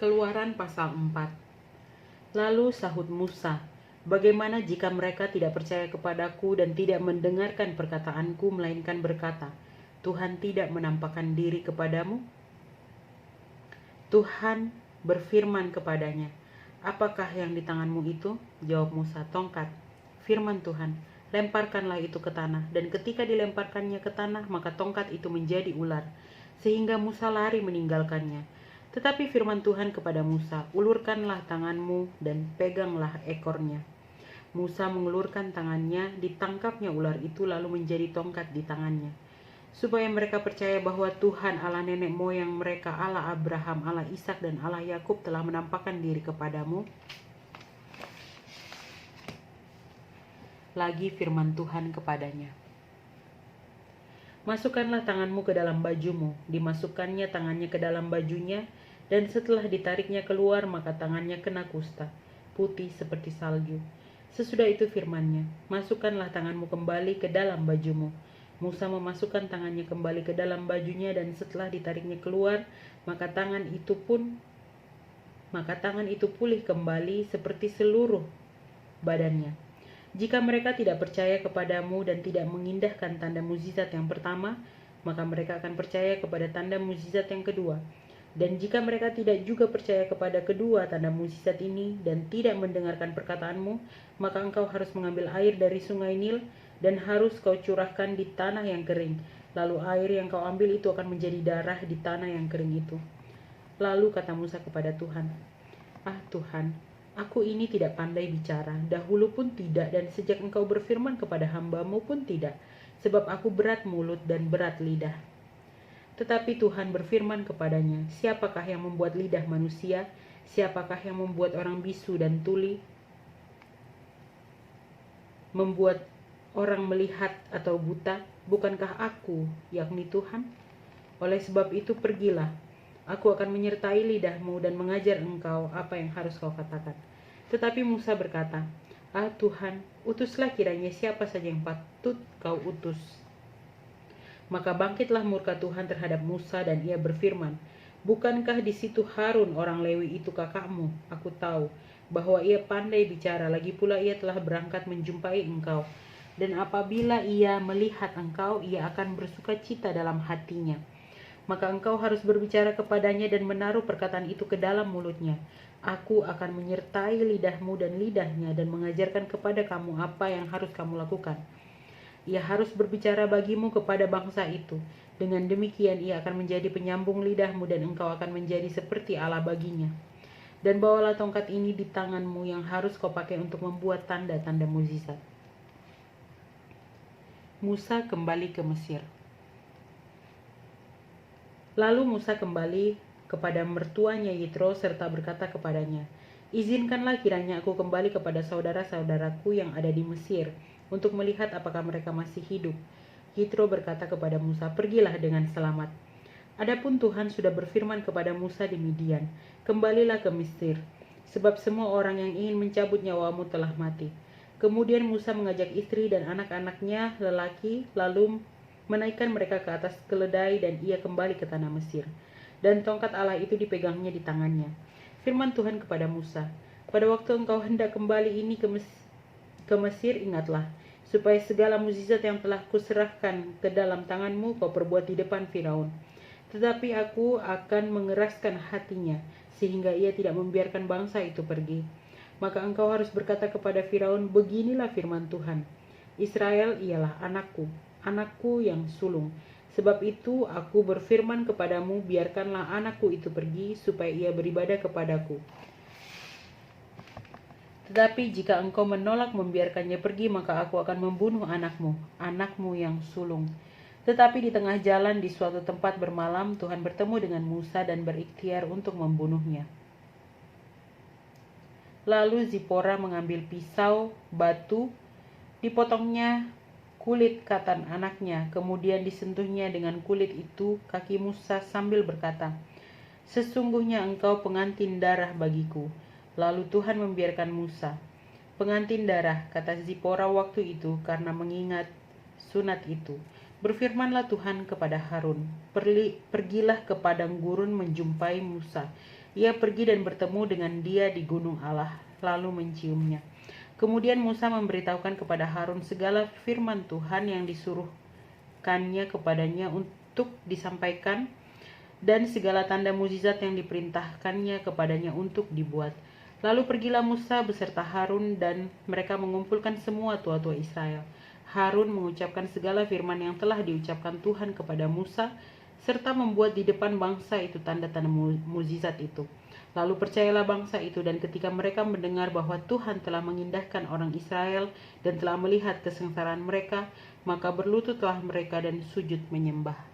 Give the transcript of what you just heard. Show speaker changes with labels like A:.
A: Keluaran pasal 4. Lalu sahut Musa, "Bagaimana jika mereka tidak percaya kepadaku dan tidak mendengarkan perkataanku, melainkan berkata, 'Tuhan tidak menampakkan diri kepadamu?' Tuhan berfirman kepadanya, 'Apakah yang di tanganmu itu?' Jawab Musa, 'Tongkat.' Firman Tuhan, 'Lemparkanlah itu ke tanah.' Dan ketika dilemparkannya ke tanah, maka tongkat itu menjadi ular, sehingga Musa lari meninggalkannya. Tetapi firman Tuhan kepada Musa, 'Ulurkanlah tanganmu dan peganglah ekornya.' Musa mengulurkan tangannya, ditangkapnya ular itu lalu menjadi tongkat di tangannya. Supaya mereka percaya bahwa Tuhan Allah nenek moyang mereka, Allah Abraham, Allah Ishak dan Allah Yakub telah menampakkan diri kepadamu. Lagi firman Tuhan kepadanya, 'Masukkanlah tanganmu ke dalam bajumu.' Dimasukkannya tangannya ke dalam bajunya, dan setelah ditariknya keluar, maka tangannya kena kusta, putih seperti salju. Sesudah itu firman-Nya, 'Masukkanlah tanganmu kembali ke dalam bajumu.' Musa memasukkan tangannya kembali ke dalam bajunya, dan setelah ditariknya keluar, maka tangan itu pulih kembali seperti seluruh badannya. Jika mereka tidak percaya kepadamu dan tidak mengindahkan tanda mukjizat yang pertama, maka mereka akan percaya kepada tanda mukjizat yang kedua. Dan jika mereka tidak juga percaya kepada kedua tanda mukjizat ini dan tidak mendengarkan perkataanmu, maka engkau harus mengambil air dari sungai Nil dan harus kau curahkan di tanah yang kering. Lalu air yang kau ambil itu akan menjadi darah di tanah yang kering itu." Lalu kata Musa kepada Tuhan, "Ah Tuhan, aku ini tidak pandai bicara, dahulu pun tidak, dan sejak engkau berfirman kepada hamba-Mu pun tidak, sebab aku berat mulut dan berat lidah." Tetapi Tuhan berfirman kepadanya, "Siapakah yang membuat lidah manusia? Siapakah yang membuat orang bisu dan tuli? Membuat orang melihat atau buta? Bukankah aku, yakni Tuhan? Oleh sebab itu pergilah, aku akan menyertai lidahmu dan mengajar engkau apa yang harus kau katakan." Tetapi Musa berkata, "Ah Tuhan, utuslah kiranya siapa saja yang patut kau utus." Maka bangkitlah murka Tuhan terhadap Musa dan ia berfirman, "Bukankah di situ Harun orang Lewi itu kakakmu? Aku tahu bahwa ia pandai bicara, lagi pula ia telah berangkat menjumpai engkau. Dan apabila ia melihat engkau, ia akan bersuka cita dalam hatinya. Maka engkau harus berbicara kepadanya dan menaruh perkataan itu ke dalam mulutnya. Aku akan menyertai lidahmu dan lidahnya dan mengajarkan kepada kamu apa yang harus kamu lakukan. Ia harus berbicara bagimu kepada bangsa itu. Dengan demikian ia akan menjadi penyambung lidahmu dan engkau akan menjadi seperti Allah baginya. Dan bawalah tongkat ini di tanganmu yang harus kau pakai untuk membuat tanda-tanda mukjizat." Musa kembali ke Mesir. Lalu Musa kembali kepada mertuanya Yitro serta berkata kepadanya, "Izinkanlah kiranya aku kembali kepada saudara-saudaraku yang ada di Mesir untuk melihat apakah mereka masih hidup." Yitro berkata kepada Musa, "Pergilah dengan selamat." Adapun Tuhan sudah berfirman kepada Musa di Midian, "Kembalilah ke Mesir, sebab semua orang yang ingin mencabut nyawamu telah mati." Kemudian Musa mengajak istri dan anak-anaknya lelaki, lalu menaikkan mereka ke atas keledai dan ia kembali ke tanah Mesir. Dan tongkat Allah itu dipegangnya di tangannya. Firman Tuhan kepada Musa, "Pada waktu engkau hendak kembali ini ke Mesir, ingatlah, supaya segala mukjizat yang telah kuserahkan ke dalam tanganmu kau perbuat di depan Firaun. Tetapi aku akan mengeraskan hatinya, sehingga ia tidak membiarkan bangsa itu pergi. Maka engkau harus berkata kepada Firaun, 'Beginilah firman Tuhan, Israel ialah anakku, anakku yang sulung. Sebab itu aku berfirman kepadamu, biarkanlah anakku itu pergi, supaya ia beribadah kepadaku. Tetapi jika engkau menolak membiarkannya pergi, maka aku akan membunuh anakmu, anakmu yang sulung.' Tetapi di tengah jalan di suatu tempat bermalam, Tuhan bertemu dengan Musa dan berikhtiar untuk membunuhnya. Lalu Zipora mengambil pisau, batu, dipotongnya kulit katan anaknya, kemudian disentuhnya dengan kulit itu kaki Musa sambil berkata, 'Sesungguhnya engkau pengantin darah bagiku.' Lalu Tuhan membiarkan Musa. 'Pengantin darah,' kata Zipora waktu itu karena mengingat sunat itu. Berfirmanlah Tuhan kepada Harun, 'Pergilah ke padang gurun menjumpai Musa, Ia pergi dan bertemu dengan dia di gunung Allah, lalu menciumnya. Kemudian Musa memberitahukan kepada Harun segala firman Tuhan yang disuruhkannya kepadanya untuk disampaikan, dan segala tanda mukjizat yang diperintahkannya kepadanya untuk dibuat. Lalu pergilah Musa beserta Harun, dan mereka mengumpulkan semua tua-tua Israel. Harun mengucapkan segala firman yang telah diucapkan Tuhan kepada Musa, serta membuat di depan bangsa itu tanda-tanda mukjizat itu. Lalu percayalah bangsa itu, dan ketika mereka mendengar bahwa Tuhan telah mengindahkan orang Israel dan telah melihat kesengsaraan mereka, maka berlututlah mereka dan sujud menyembah.